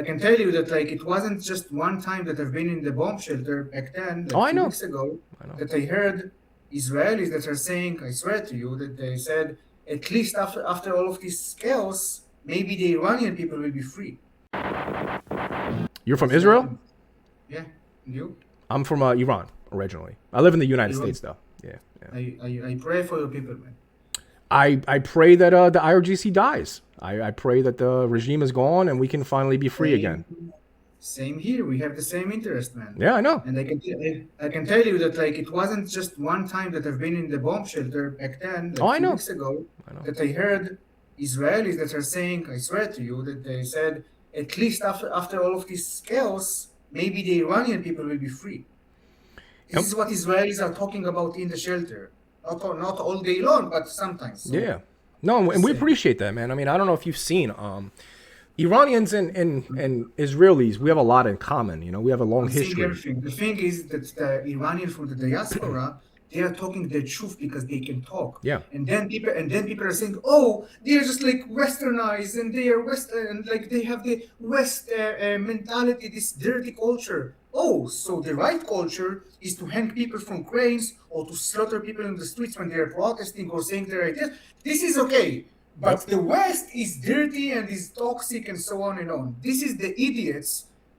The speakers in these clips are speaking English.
can tell you that like it wasn't just one time that I've been in the bomb shelter back then, Oh, like I two know. weeks ago, I know. that I heard Israelis that are saying, I swear to you, that they said at least after all of this chaos, maybe the Iranian people will be free. You're from What's Israel? that? Yeah, and you? I'm from Iran originally. I live in the United Iran. States though. Yeah, yeah. I pray for your people, man. I pray that the IRGC dies. I pray that the regime is gone and we can finally be free again. Same, same here. We have the same interest, man. Yeah, I know. And I can tell you that like it wasn't just one time that I've been in the bomb shelter back then, Oh, like I two know. weeks ago, I know. that I heard Israelis that are saying, I swear to you, that they said at least after all of this chaos, maybe the Iranian people will be free. This Yep. is what Israelis are talking about in the shelter. Not all day long, but sometimes. So Yeah. No, and just we saying. appreciate that, man. I mean, I don't know if you've seen Iranians and Israelis, we have a lot in common. You know, we have a long I'm seeing history. everything. The thing is that the Iranians from the diaspora, they are talking the truth because they can talk. Yeah. And then people are saying, oh, they're just like westernized and they are and like they have the West mentality, this dirty culture. Oh, so the right culture is to hang people from cranes or to slaughter people in the streets when they are protesting or saying their ideas. This is okay. But Yep. the West is dirty and is toxic and so on and on. This is the idiots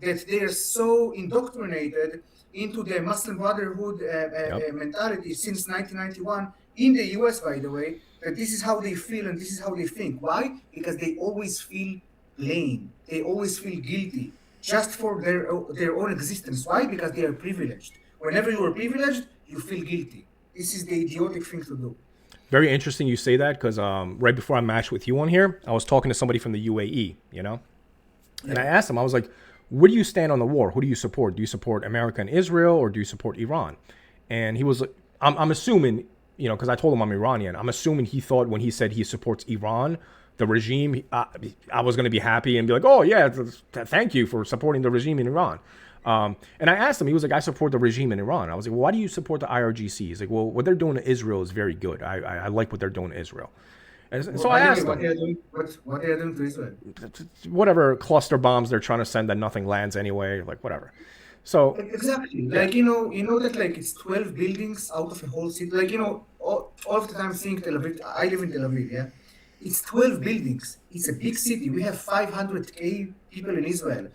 that they are so indoctrinated into the Muslim Brotherhood Yep. mentality since 1991 in the US, by the way, that this is how they feel and this is how they think. Why? Because they always feel blame. They always feel guilty just for their own existence. Why? Because they are privileged. Whenever you are privileged, you feel guilty. This is the idiotic thing to do. Very interesting you say that because right before I matched with you on here, I was talking to somebody from the UAE, you know? And I Yeah. asked him, I was like, where do you stand on the war? Who do you support? Do you support America and Israel or do you support Iran? And he was like, I'm assuming, you know, because I told him I'm Iranian, I'm assuming he thought when he said he supports Iran, the regime, I was going to be happy and be like, oh, yeah, thank you for supporting the regime in Iran. And I asked him, he was like, I support the regime in Iran. I was like, well, why do you support the IRGC? He's like, well, what they're doing to Israel is very good. I like what they're doing to Israel. And Well, so I by the way, asked what him, they are doing, what they are doing to Israel? whatever cluster bombs they're trying to send that nothing lands anyway, like whatever. So Exactly. yeah, Like, you know that like it's 12 buildings out of a whole city. Like, all of the time seeing Tel Aviv, I live in Tel Aviv, yeah. It's 12 buildings. It's a big city. We have 500K people in Israel.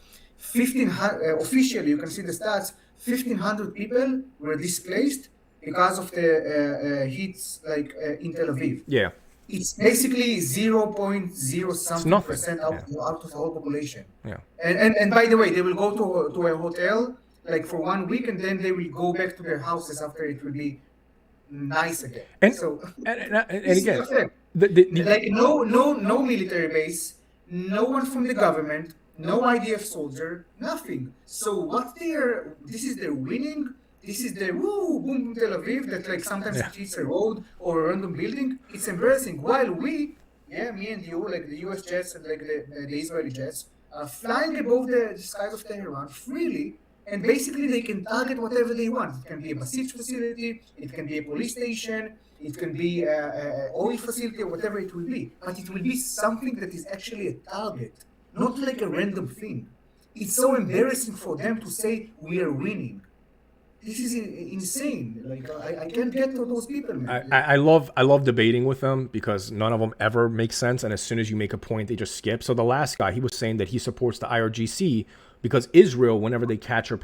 1,500, officially, you can see the stats, 1,500 people were displaced because of the heats like in Tel Aviv. yeah, It's basically 0.0 it's something nothing. percent Yeah, out of the whole population. yeah. And by the way, they will go to a hotel like for 1 week, and then they will go back to their houses after it will be nice again. And So and this is the again, effect. the Like no military base, no one from the government, no IDF soldier, nothing. So what they're this is their winning. This is the woo boom boom Tel Aviv that like sometimes yeah. it hits a road or a random building. It's embarrassing. While we, yeah, me and you, like the US jets and like the Israeli jets, are flying above the skies of Tehran freely, and basically they can target whatever they want. It can be a Basij facility, it can be a police station, it can be a oil facility, or whatever it will be. But it will be something that is actually a target, not like a random thing. It's so embarrassing for them to say we are winning. This is insane. Like I can't get to those people, man. I love debating with them because none of them ever make sense, and as soon as you make a point, they just skip. So the last guy, he was saying that he supports the IRGC because Israel, whenever they capture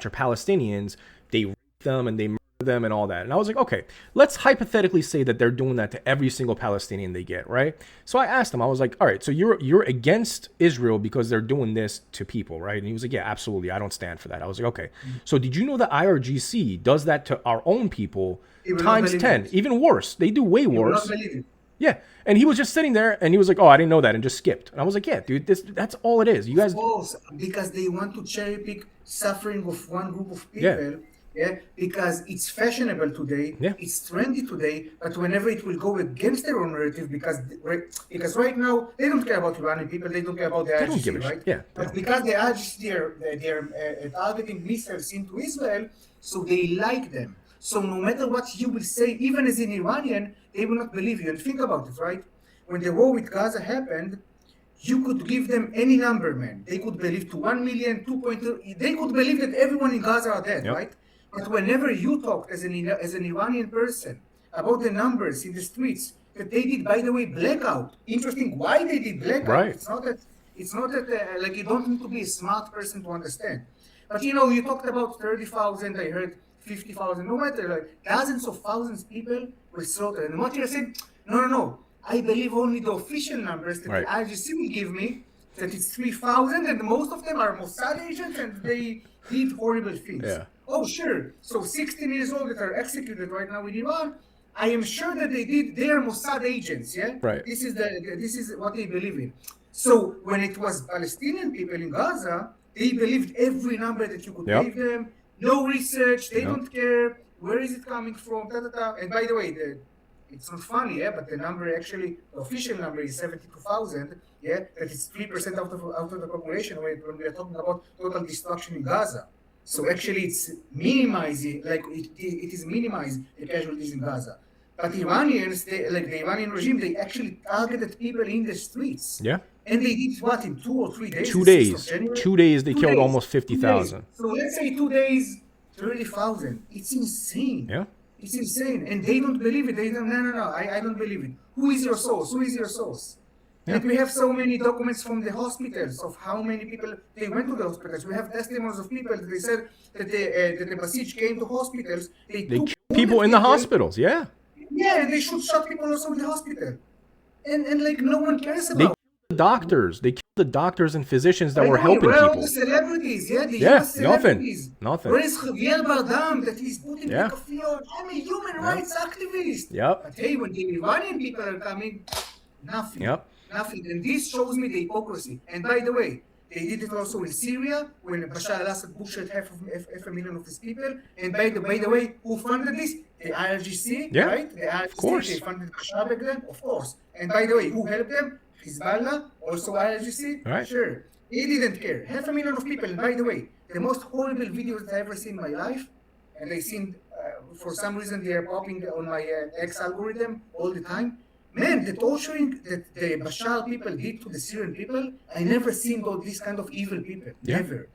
Palestinians, they rape them and they murder them and all that. And I was like, okay, let's hypothetically say that they're doing that to every single Palestinian they get, right? So I asked him, I was like, all right, so you're against Israel because they're doing this to people, right? And he was like, yeah, absolutely, I don't stand for that. I was like, okay, so did you know the IRGC does that to our own people You will not times believe 10, it. even worse? They do way You will not worse. believe it. Yeah. And he was just sitting there and he was like, oh, I didn't know that, and just skipped. And I was like, yeah, dude, that's all it is. You Of guys, course, because they want to cherry pick suffering of one group of yeah, people. Yeah, because it's fashionable today, yeah, it's trendy today, but whenever it will go against their own narrative, because right now they don't care about Iranian people, they don't care about the they don't give IGC, a shit. right? Yeah, they But don't. because the IGC they're targeting missiles into Israel, so they like them. So no matter what you will say, even as an Iranian, they will not believe you. And think about it, right? When the war with Gaza happened, you could give them any number, man. They could believe to 1 million, 2.2. They could believe that everyone in Gaza are dead, Yep. right? But whenever you talk as an Iranian person about the numbers in the streets that they did, by the way, blackout. Interesting, why they did blackout? Right. It's not that like you don't need to be a smart person to understand. But you talked about 30,000. I heard 50,000. No matter, like dozens of thousands of people were slaughtered. And what you're saying? No. I believe only the official numbers that Right. the IGC will give me, that it's 3,000, and most of them are Mossad agents, and they did horrible things. Yeah. Oh, sure. So 16 years old that are executed right now in Iran, I am sure that they are Mossad agents, yeah? Right. This is what they believe in. So when it was Palestinian people in Gaza, they believed every number that you could Yep. give them. No research, they Yep. don't care. Where is it coming from? And by the way, it's not funny, yeah, but the number actually, the official number is 72,000, yeah, that is 3% out of the population when we are talking about total destruction in Gaza. So actually it's minimizing, like it is minimizing the casualties in Gaza. But Iranians, the Iranian regime, they actually targeted people in the streets. Yeah. And they did what in 2 or 3 days? 2 the 6th of days. January? 2 days they 2 killed days. almost 2 50,000. days. So let's say 2 days, 30,000. It's insane. Yeah. It's insane. And they don't believe it. They don't, no, I don't believe it. Who is your source? Who is your source? Yeah. And we have so many documents from the hospitals of how many people they went to the hospitals. We have testimonies of people that they said that the Basij came to hospitals. They They took kill people in the hospitals. Yeah. Yeah, and they should shot people also in the hospital. And like no one cares They about killed the doctors. They killed the doctors and physicians that By were the way, helping where are all people. the celebrities? Yeah, the Yeah, US nothing. celebrities. Nothing. Where is Javier Bardem that he's putting Yeah. the kafir? I'm a human rights activist. Yep. But hey, when the Iranian people are coming, nothing. Yep. Nothing. And this shows me the hypocrisy. And by the way, they did it also in Syria when Bashar al-Assad butchered half a million of his people. And by the way, who funded this? The IRGC, Yeah, right? The IRGC, of course. They funded Bashar back then, of course. And by the way, who helped them? Hezbollah, also IRGC. Right. Sure. He didn't care. 500,000 of people. And by the way, the most horrible videos I've ever seen in my life, and I seen, for some reason, they are popping on my X algorithm all the time. Man, the torturing that the Bashar people did to the Syrian people, I never seen all these kind of evil people. Yeah. Never.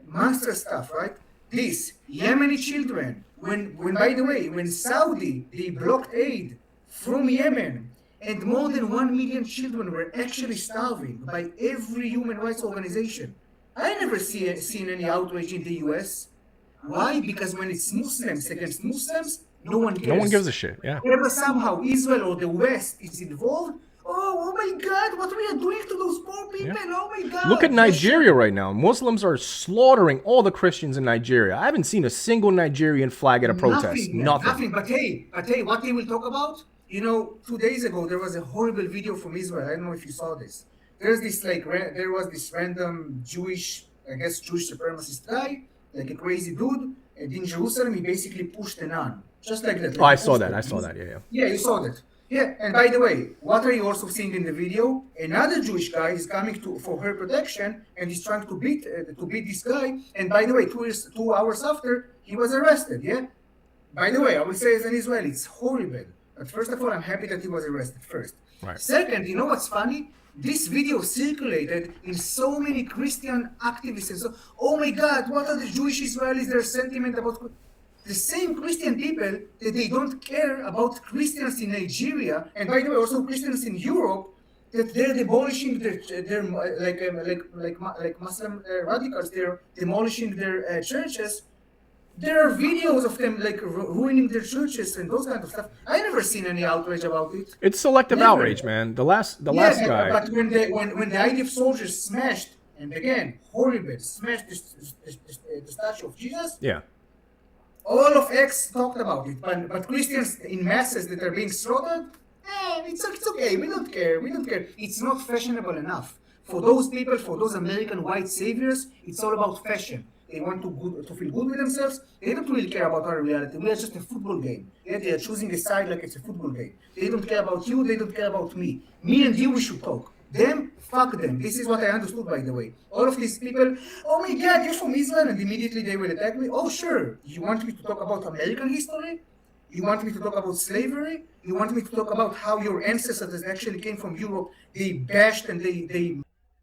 Monster stuff, right? This, Yemeni children, when by the way, when Saudi, they blocked aid from Yemen, and more than 1 million children were actually starving by every human rights organization. I never seen any outrage in the US. Why? Because when it's Muslims against Muslims, no one cares. No one gives a shit. Yeah. Whenever somehow Israel or the West is involved, oh my God, what we are doing to those poor people, oh my God. Look at Nigeria right now. Muslims are slaughtering all the Christians in Nigeria. I haven't seen a single Nigerian flag at a protest. Nothing. But hey, what they will talk about? 2 days ago, there was a horrible video from Israel. I don't know if you saw this. There was this random Jewish supremacist guy, like a crazy dude, and in Jerusalem, he basically pushed a nun. Just like that. Oh, I saw that. Yeah. Yeah, you saw that. Yeah, and by the way, what are you also seeing in the video? Another Jewish guy is coming for her protection, and he's trying to beat this guy. And by the way, 2 hours after, he was arrested. Yeah. By the way, I will say as an Israeli, it's horrible. But first of all, I'm happy that he was arrested first. Right. Second, you know what's funny? This video circulated in so many Christian activists. And so, oh my God, what are the Jewish Israelis? Their sentiment about the same Christian people that they don't care about Christians in Nigeria, and by the way, also Christians in Europe, that they're demolishing their like Muslim radicals. They're demolishing their churches. There are videos of them like ruining their churches and those kind of stuff. I never seen any outrage about it. It's selective Never. outrage, man. The last guy. But when the IDF soldiers smashed, and again, horrible, smashed the statue of Jesus, Yeah. all of X talked about it. But Christians in masses that are being slaughtered, it's okay. We don't care. It's not fashionable enough. For those people, for those American white saviors, it's all about fashion. They want to feel good with themselves. They don't really care about our reality. We are just a football game. Yeah, they are choosing a side like it's a football game. They don't care about you. They don't care about me. Me and you, we should talk. Them, fuck them. This is what I understood, by the way. All of these people, oh my God, you're from Israel, and immediately they will attack me. Oh, sure. You want me to talk about American history? You want me to talk about slavery? You want me to talk about how your ancestors that actually came from Europe, they bashed and they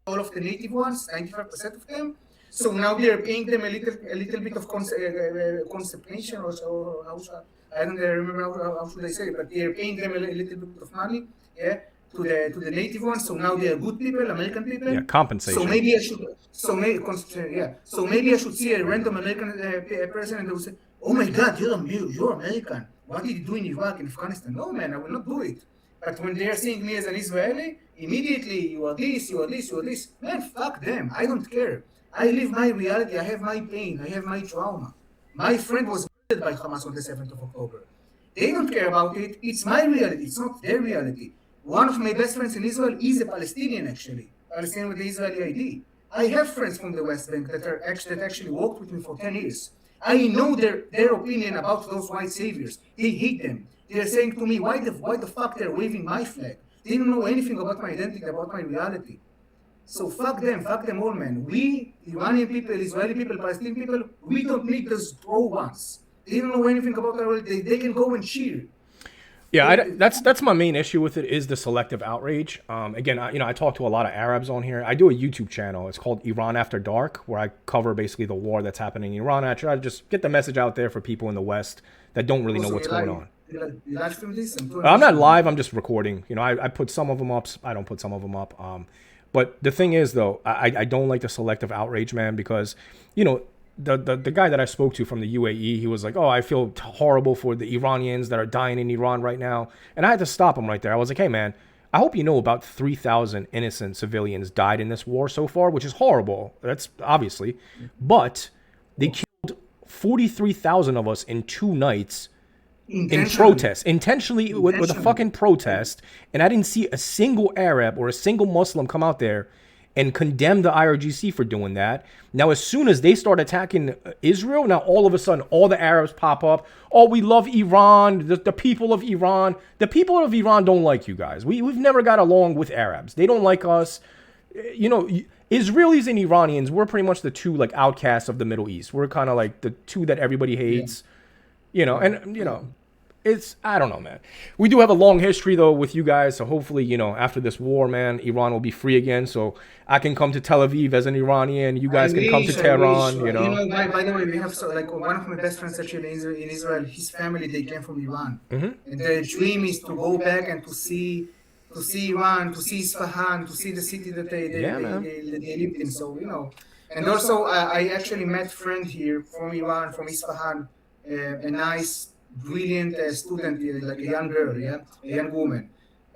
all of the native ones, 95% of them. So now they are paying them a little bit of constipation or so. I don't remember how should I say it, but they are paying them a little bit of money, yeah, to the native ones. So now they are good people, American people. Yeah, compensation. So maybe I should, so maybe I should see a random American person and they will say, "Oh my God, you're American. What did you do in Iraq and Afghanistan?" No, man, I will not do it. But when they are seeing me as an Israeli, immediately you are this, you are this, you are this. Man, fuck them. I don't care. I live my reality. I have my pain. I have my trauma. My friend was murdered by Hamas on the 7th of October. They don't care about it. It's my reality. It's not their reality. One of my best friends in Israel is a Palestinian, actually. Palestinian with the Israeli ID. I have friends from the West Bank that actually worked with me for 10 years. I know their opinion about those white saviors. They hate them. They're saying to me, why the fuck they're waving my flag? They don't know anything about my identity, about my reality. So fuck them all, man. We, Iranian people, Israeli people, Palestinian people, we don't need those pro ones. They don't know anything about our reality. They can go and cheer. Yeah, that's my main issue with it is the selective outrage. Again, I talk to a lot of Arabs on here. I do a YouTube channel. It's called Iran After Dark, where I cover basically the war that's happening in Iran. I try to just get the message out there for people in the West that don't really know what's going on. You live stream this? I'm not live. I'm just recording. I put some of them up. I don't put some of them up. But the thing is, though, I don't like the selective outrage, man, because, the guy that I spoke to from the UAE, he was like, oh, I feel horrible for the Iranians that are dying in Iran right now. And I had to stop him right there. I was like, hey, man, I hope you know about 3,000 innocent civilians died in this war so far, which is horrible. That's obviously. But they killed 43,000 of us in 2 nights in protest, intentionally with a fucking protest. And I didn't see a single Arab or a single Muslim come out there and condemn the IRGC for doing that. Now, as soon as they start attacking Israel, now all of a sudden, all the Arabs pop up. Oh, we love Iran, the people of Iran. The people of Iran don't like you guys. We've never got along with Arabs. They don't like us. Israelis and Iranians, we're pretty much the two outcasts of the Middle East. We're kind of like the two that everybody hates. It's, I don't know, man. We do have a long history, though, with you guys. So hopefully, after this war, man, Iran will be free again. So I can come to Tel Aviv as an Iranian. You guys can come to Tehran, By the way, we have one of my best friends actually in Israel. His family, they came from Iran. Mm-hmm. And their dream is to go back and to see Iran, to see Isfahan, to see the city that they lived in. So, and also I actually met a friend here from Iran, from Isfahan, a nice, brilliant student, like a young girl, a young woman,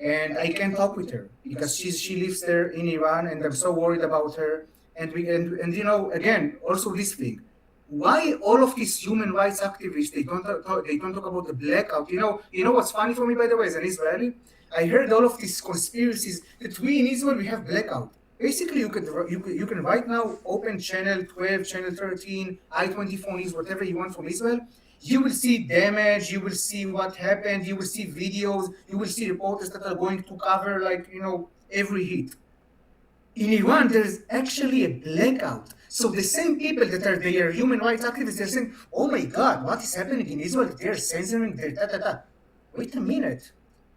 and I can't talk with her because she lives there in Iran, and I'm so worried about her. And again, also this thing, why all of these human rights activists they don't talk about the blackout? You know what's funny for me, by the way, as an Israeli, I heard all of these conspiracies that we in Israel we have blackout. Basically, you can right now open channel 12, channel 13, I-24 News, whatever you want from Israel. You will see damage, you will see what happened, you will see videos, you will see reporters that are going to cover every hit. In Iran, there's actually a blackout. So the same people that are human rights activists, they're saying, oh my God, what is happening in Israel? They're censoring, Wait a minute.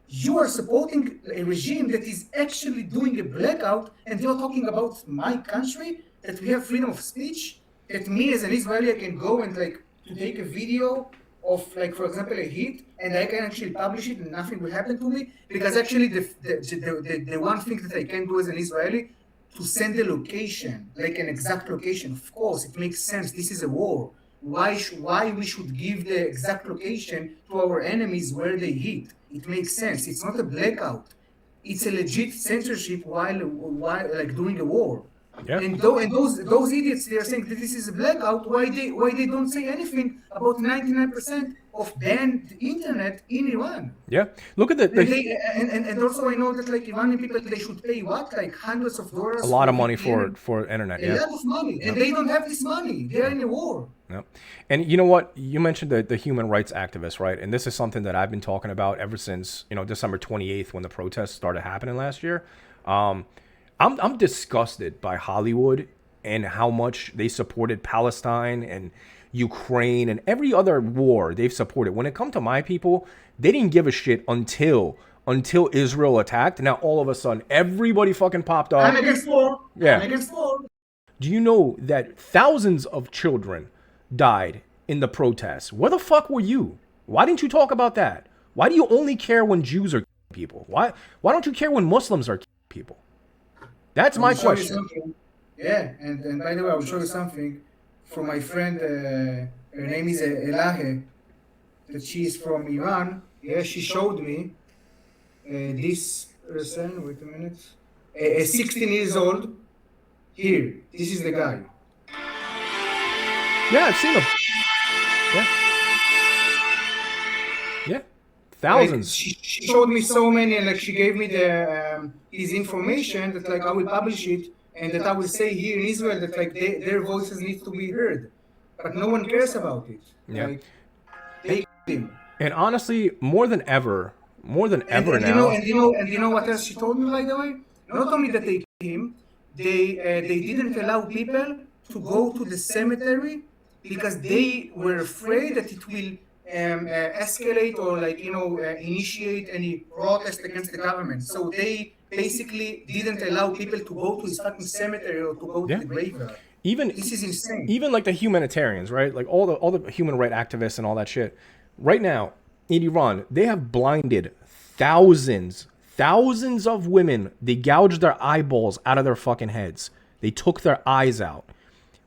You are supporting a regime that is actually doing a blackout, and you're talking about my country, that we have freedom of speech, that me as an Israeli I can go and to take a video of, for example, a hit, and I can actually publish it and nothing will happen to me, because actually the one thing that I can do as an Israeli, to send a location, an exact location. Of course, it makes sense. This is a war. Why we should give the exact location to our enemies where they hit? It makes sense. It's not a blackout. It's a legit censorship while during a war. Yeah. And those idiots, they are saying that this is a blackout. Why they don't say anything about 99% of banned internet in Iran? Yeah. Look at and also I know that Iranian people, they should pay hundreds of dollars. A lot of money for internet. A lot of money, and they don't have this money. They are in a war. Yep. And you know what? You mentioned the human rights activists, right? And this is something that I've been talking about ever since December 28th when the protests started happening last year. I'm disgusted by Hollywood and how much they supported Palestine and Ukraine, and every other war they've supported. When it come to my people, they didn't give a shit until Israel attacked. Now all of a sudden, everybody fucking popped up. I'm against war. Yeah. I'm against war. Do you know that thousands of children died in the protests? Where the fuck were you? Why didn't you talk about that? Why do you only care when Jews are killing people? Why don't you care when Muslims are killing people? That's my question. Yeah, and by the way, I will show you something from my friend. Her name is Elahe, that she is from Iran. Yeah, she showed me this person. Wait a minute. 16 years old. Here, this is the guy. Yeah, I've seen him. Yeah. Thousands. Like, she showed me so many, and like she gave me the his information that like I will publish it, and that I will say here in Israel that like their voices need to be heard, but no one cares about it. Yeah. Like, they him. And honestly, more than ever now. You know what else she told me, by the way? Not only that they killed him, they didn't allow people to go to the cemetery because they were afraid that it will escalate or initiate any protest against the government. So they basically didn't allow people to go to his fucking cemetery or to go to the graveyard. This is insane. Even like the humanitarians, right? Like all the human rights activists and all that shit. Right now in Iran, they have blinded thousands of women. They gouged their eyeballs out of their fucking heads. They took their eyes out.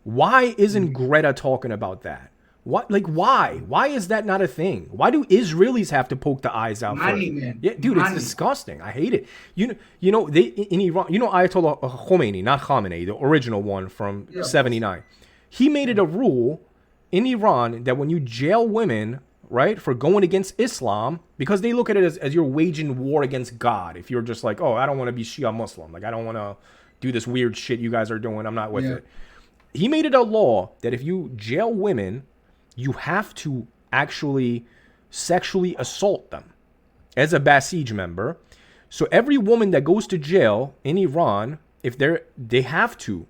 Why isn't Greta talking about that? What? Like, why? Why is that not a thing? Why do Israelis have to poke the eyes out? Money, man. Yeah, dude, it's disgusting. I hate it. You know, they in Iran. You know, Ayatollah Khomeini, not Khamenei, the original one from '79. He made it a rule in Iran that when you jail women, right, for going against Islam, because they look at it as you're waging war against God. If you're just like, oh, I don't want to be Shia Muslim, like I don't want to do this weird shit you guys are doing, I'm not with it. He made it a law that if you jail women, you have to actually sexually assault them as a Basij member. So every woman that goes to jail in Iran, if they have to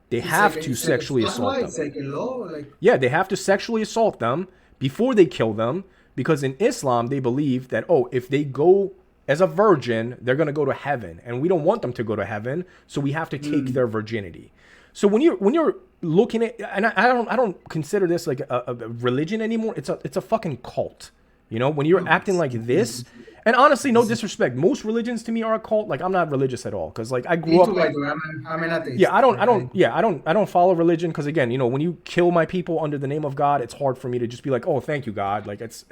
sexually assault them. It's like a law, Yeah, they have to sexually assault them before they kill them, because in Islam they believe that, oh, if they go as a virgin, they're going to go to heaven, and we don't want them to go to heaven, so we have to take their virginity. So when you're looking at, and I don't consider this like a religion anymore. It's a fucking cult. You know, when you're acting like this, and honestly, no disrespect, most religions to me are a cult. Like I'm not religious at all, because like I grew up. I'm an atheist. Yeah, I don't follow religion, because again, you know, when you kill my people under the name of God, it's hard for me to just be like, oh, thank you, God. Like it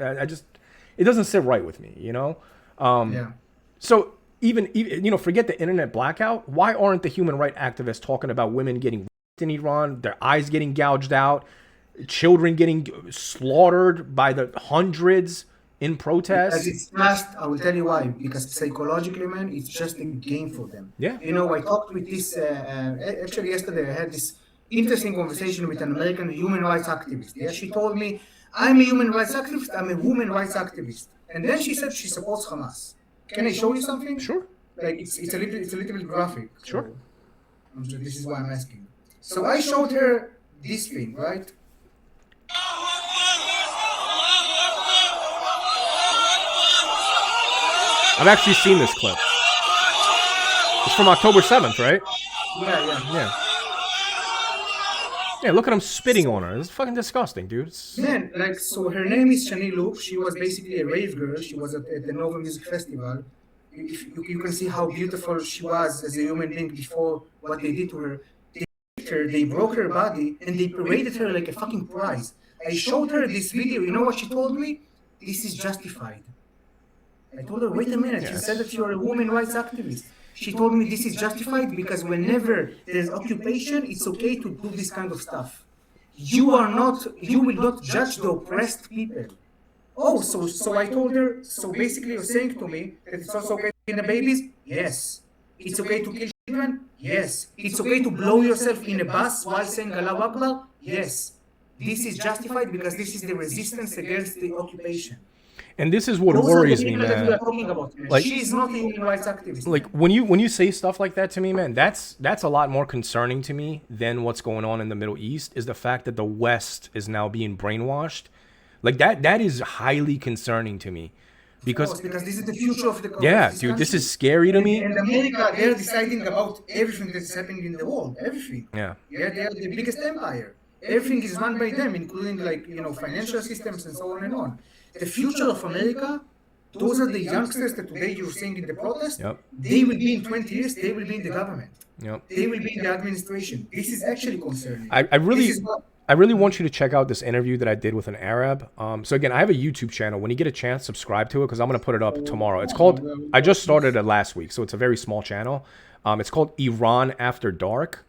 doesn't sit right with me, you know. So even you know, forget the internet blackout. Why aren't the human rights activists talking about women getting raped in Iran, their eyes getting gouged out, children getting slaughtered by the hundreds in protests? Because it's just, I will tell you why. Because psychologically, man, it's just a game for them. Yeah. You know, I talked with this, actually yesterday I had this interesting conversation with an American human rights activist. Yeah, she told me, I'm a human rights activist, I'm a woman rights activist. And then she said she supports Hamas. Can I show you something? Sure. Like it's a little bit graphic. Sure. So this is why I'm asking. So I showed her this thing, right? I've actually seen this clip. It's from October 7th, right? Yeah. Yeah, look at him spitting on her. It's fucking disgusting, dude. Man, like, so her name is Shani Loop. She was basically a rave girl. She was at the Nova Music Festival. You can see how beautiful she was as a human being before what they did to her. They raped her, they broke her body, and they paraded her like a fucking prize. I showed her this video. You know what she told me? This is justified. I told her, wait a minute. Yes. You said that you're a woman rights activist. She told me this is justified because whenever there's occupation, it's okay to do this kind of stuff. You will not judge the oppressed people. Oh, so I told her, so basically you're saying to me that it's also okay to kill the babies? Yes. It's okay to kill children? Yes. It's okay to blow yourself in a bus while saying Allahu Akbar? Yes. This is justified because this is the resistance against the occupation. And this is what Those are the worries me, people that we are man. talking about, man. Like, She's not a human rights activist, like man. when you say stuff like that to me, man, that's a lot more concerning to me than what's going on in the Middle East. Is the fact that the West is now being brainwashed, like that is highly concerning to me, Of course, because because this is the future of yeah, this dude, this country. is scary to me. And America, they're deciding about everything that's happening in the world. Everything. Yeah, Yeah, they are the biggest empire. Everything is run by them, including like financial systems and so on and on. The future of America, those are the youngsters that today you're seeing in the protest. yep, They will be in 20 years. They will be in the government. yep. They will be in the administration. This is actually concerning. I This really is what. I really want you to check out this interview that I did with an Arab. So again, I have a YouTube channel. When you get a chance, subscribe to it because I'm gonna put it up tomorrow. It's called. I just started it last week, so it's a very small channel. It's called Iran After Dark.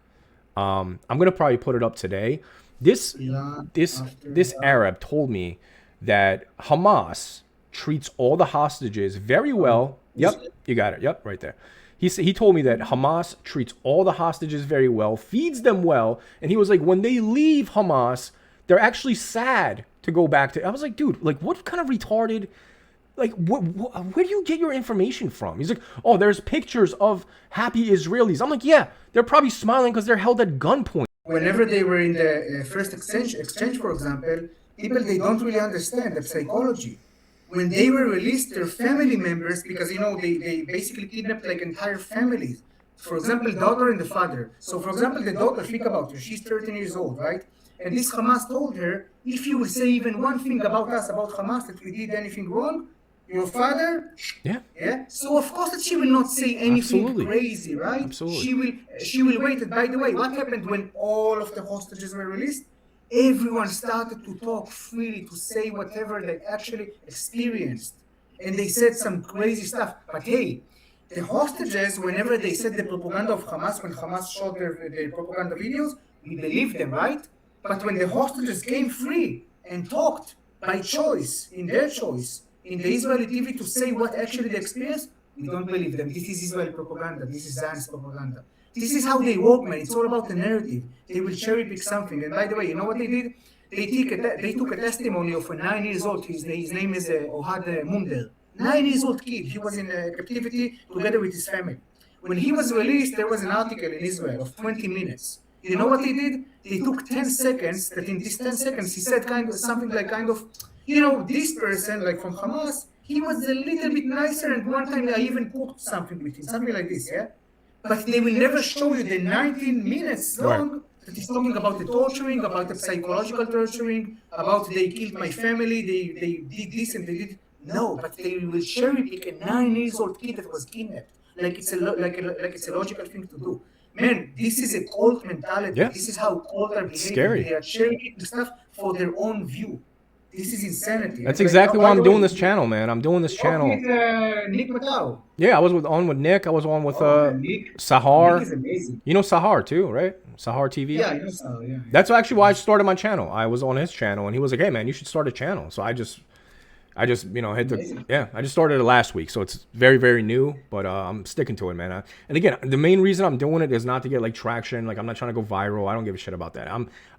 I'm gonna probably put it up today. This Iran this after this dark. Arab told me that Hamas treats all the hostages very well. Yep, you got it. Yep, right there. He told me that Hamas treats all the hostages very well, feeds them well, and he was like, when they leave Hamas, they're actually sad to go back to. I was like, dude, like, what kind of retarded, like, where do you get your information from? He's like, oh, there's pictures of happy Israelis. I'm like, yeah, they're probably smiling because they're held at gunpoint. Whenever they were in the first exchange, for example, people they don't really understand the psychology. When they were released, their family members, because they basically kidnapped like entire families. For example, daughter and the father. So for example, the daughter, think about her, she's 13 years old, right? And this Hamas told her, if you will say even one thing about us, about Hamas, that we did anything wrong, your father, Yeah, yeah. So of course that she will not say anything Absolutely. crazy, right? Absolutely. She will wait. And by the way, what happened when all of the hostages were released? Everyone started to talk freely, to say whatever they actually experienced. And they said some crazy stuff. But hey, the hostages, whenever they said the propaganda of Hamas, when Hamas showed their propaganda videos, we believed them, right? But when the hostages came free and talked by choice, in their choice, in the Israeli TV to say what actually they experienced, we don't believe them. This is Israeli propaganda. This is Zionist propaganda. This is how they work, man. It's all about the narrative. They will cherry pick something. And by the way, you know what they did? They took a testimony of a 9 years old. His name is Ohad Munder. 9 years old kid. He was in captivity together with his family. When he was released, there was an article in Israel of 20 minutes. You know what they did? They took 10 seconds, that in these 10 seconds, he said something like this person, like from Hamas, he was a little bit nicer, and one time I even cooked something with him, something like this, yeah? But they will never show you the 19 minutes Right. long that is talking about the torturing, about the psychological torturing, about they killed my family, they did this and they did. No, but they will cherry pick a 9 years old kid that was kidnapped. Like it's a logical thing to do. Man, this is a cult mentality. Yeah. This is how cults are behaving. scary. They are cherry picking stuff for their own view. This is insanity. That's And exactly by why the I'm doing way, this channel, man. I'm doing this channel. with Nick Matao. Yeah, I was on with Nick. I was on with Man, Nick Sahar. is amazing. You know Sahar too, right? Sahar TV. Yeah, I know so. Yeah. That's actually why I started my channel. I was on his channel, and he was like, "Hey, man, you should start a channel." So I just hit the Amazing. I just started it last week, so it's very very new, but I'm sticking to it, man. And again, the main reason I'm doing it is not to get like traction. Like I'm not trying to go viral. I don't give a shit about that.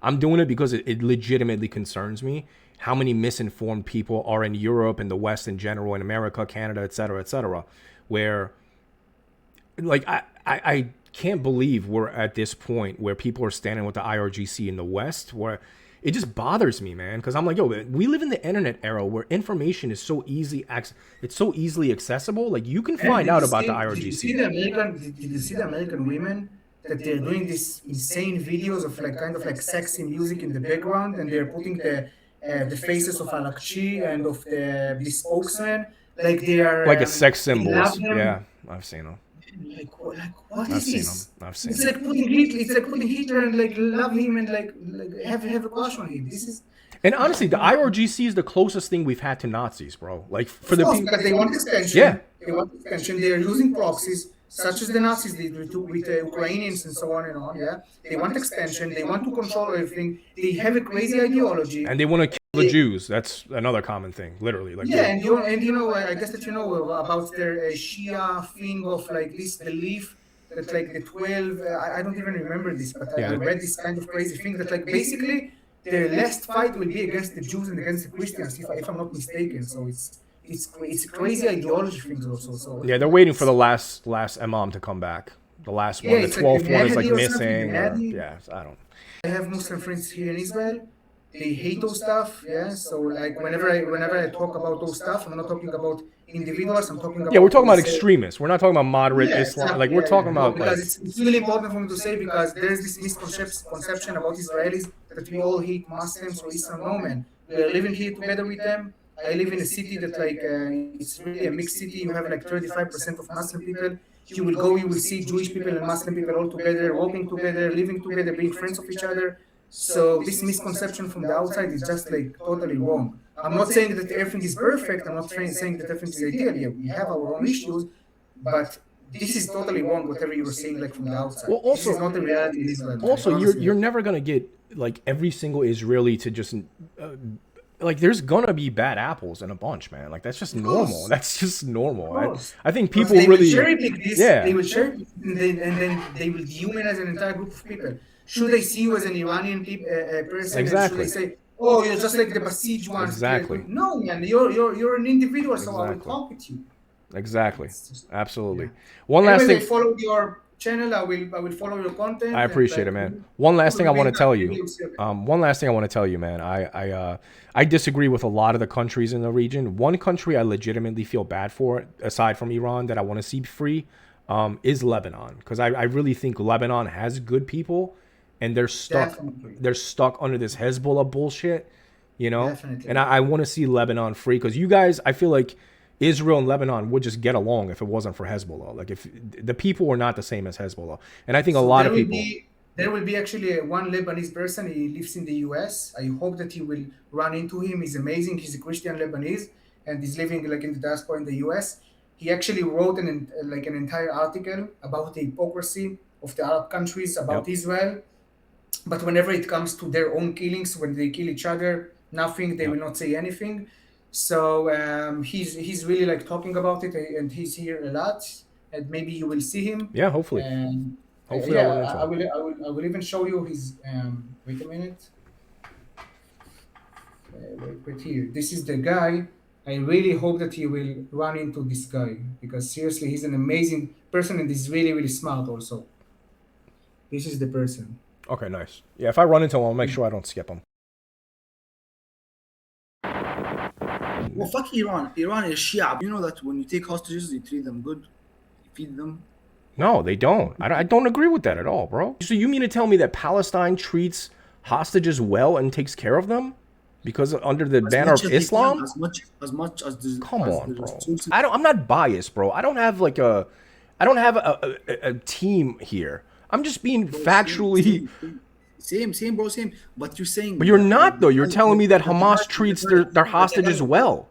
I'm doing it because it legitimately concerns me how many misinformed people are in Europe and the West in general, in America, Canada, et cetera, where like I can't believe we're at this point where people are standing with the IRGC in the West, where it just bothers me, man, because I'm like, yo, we live in the internet era where information is so it's so easily accessible. Like you can find out about the IRGC. Did you see the American women that they're doing these insane videos of like sexy music in the background, and they're putting the faces of Al-Aqshi and of the spokesman, like they are Like a sex they love symbols. them. Yeah, I've seen them. What I've is seen this? them. I've seen It's them. like putting Hitler. It's like putting Hitler and like love him and like have a crush on him. This is And honestly, the IRGC is the closest thing we've had to Nazis, bro. Like for the course, people. because they want extension. Yeah. They want extension. They are using proxies, such as the Nazis did with the Ukrainians and so on and on. Yeah, they want extension. They want to control everything. They have a crazy ideology. And they want to kill the Jews. That's another common thing, literally. Like Yeah, I guess that about their Shia thing of like this belief that like the 12. I don't even remember this, but I read this kind of crazy thing that like basically their last fight will be against the Jews and against the Christians, if I'm not mistaken. So it's crazy ideology things also. So Yeah, they're waiting for the last imam to come back. The last yeah, one, the it's like the 12th one is like Mahdi or something. The missing, or Mahdi. yeah, I don't. I have Muslim friends here in Israel. They hate those stuff. Yeah. So like whenever I talk about those stuff, I'm not talking about individuals. I'm talking Yeah, we're about, talking we about say, extremists. We're not talking about moderate yeah, Islam. Like exactly. we're Yeah, yeah. talking No, about because like it's really important for me to say, because there's this misconception about Israelis that we all hate Muslims or Islam. No, man. We are living here together with them. I live in a city that like it's really a mixed city. You have like 35% of Muslim people. You will go, you will see Jewish people and Muslim people all together, walking together, living together, being friends of each other. So this misconception from the outside is just like totally wrong. I'm not saying that everything is perfect. I'm not saying that everything is ideal. Yeah, we have our own issues, but this is totally wrong. Whatever you were saying, like from the outside, well, this is also not the reality in Israel, man. I also promise you're you. never gonna get like every single Israeli to just like there's gonna be bad apples in a bunch, man. Like that's just Of normal. course, That's just of normal. course. I think Because people they will really, cherry pick this, they yeah, will cherry pick, and then they will dehumanize an entire group of people. Should they see you as an Iranian person, and should they exactly, say, "Oh, you're just like the besieged ones"? exactly, No, man, you're an individual, so I will exactly, talk with you. exactly, It's just, absolutely. yeah. One last Anyways, I thing, follow your channel. I will follow your I content, and appreciate like it, man. One last thing I we'll be want in to touch. tell Maybe you. we'll see. One last thing I want to tell you, man. I disagree with a lot of the countries in the region. One country I legitimately feel bad for, aside from Iran, that I want to see free, is Lebanon, because I really think Lebanon has good people, and Definitely, they're stuck under this Hezbollah bullshit, you know. And definitely. I want to see Lebanon free, because you guys, I feel like Israel and Lebanon would just get along if it wasn't for Hezbollah. Like if the people were not the same as Hezbollah, and I think a So lot of people. there will be actually one Lebanese person. He lives in the U.S. I hope that you will run into him. He's amazing. He's a Christian Lebanese, and he's living like in the diaspora in the U.S. He actually wrote like an entire article about the hypocrisy of the Arab countries, about Yep. Israel. But whenever it comes to their own killings, when they kill each other, nothing. They Yep. will not say anything. So he's really like talking about it, and he's here a lot. And maybe you will see him. Yeah. Hopefully. And Hopefully I'll yeah, run into him. I will even show you his. Wait a minute. Wait here. This is the guy. I really hope that you will run into this guy, because seriously, he's an amazing person, and he's really really smart also. This is the person. Okay, nice. Yeah, if I run into him, I'll make sure I don't skip him. Well, fuck Iran. Iran is Shia. You know that when you take hostages, you treat them good, you feed them. No, they don't. I don't agree with that at all, bro. So you mean to tell me that Palestine treats hostages well and takes care of them because under the As banner much of as they can, Islam? as much as Come as on, the bro. resources. I'm not biased, bro. I don't have like I don't have a team here. I'm just being Bro, factually. same, bro, same. But you're saying But you're that not though. You're telling me that the Hamas treats their hostages well.